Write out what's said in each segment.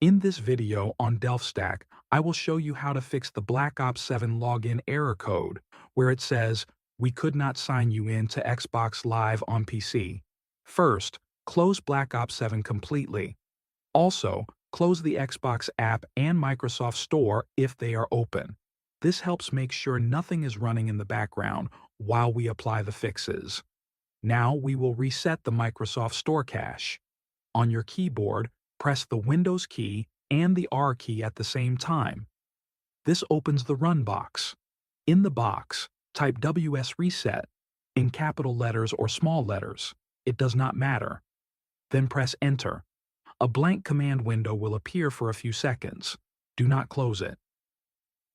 In this video on DelphStack, I will show you how to fix the Black Ops 7 login error code, where it says, "We could not sign you in to Xbox Live on PC." First, close Black Ops 7 completely. Also, close the Xbox app and Microsoft Store if they are open. This helps make sure nothing is running in the background while we apply the fixes. Now we will reset the Microsoft Store cache. On your keyboard, press the Windows key and the R key at the same time. This opens the Run box. In the box, type WSRESET in capital letters or small letters. It does not matter. Then press Enter. A blank command window will appear for a few seconds. Do not close it.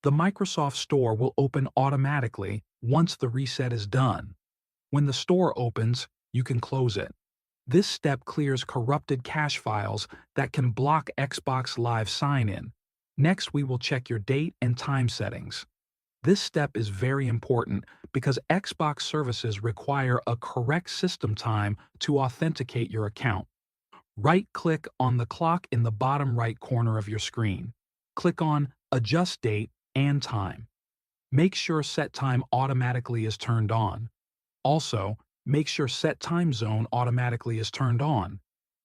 The Microsoft Store will open automatically once the reset is done. When the store opens, you can close it. This step clears corrupted cache files that can block Xbox Live sign-in. Next, we will check your date and time settings. This step is very important because Xbox services require a correct system time to authenticate your account. Right-click on the clock in the bottom right corner of your screen. Click on Adjust Date and Time. Make sure Set Time automatically is turned on. Also, make sure Set Time Zone automatically is turned on.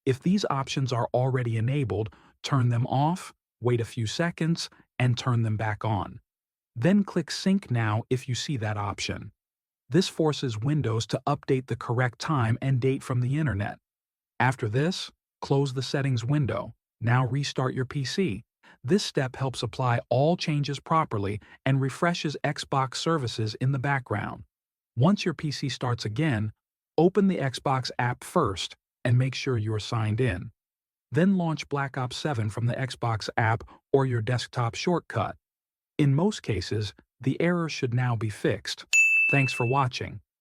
If these options are already enabled, turn them off, wait a few seconds, and turn them back on. Then click Sync Now if you see that option. This forces Windows to update the correct time and date from the internet. After this, close the settings window. Now restart your PC. This step helps apply all changes properly and refreshes Xbox services in the background. Once your PC starts again, open the Xbox app first and make sure you are signed in. Then launch Black Ops 7 from the Xbox app or your desktop shortcut. In most cases, the error should now be fixed. Thanks for watching.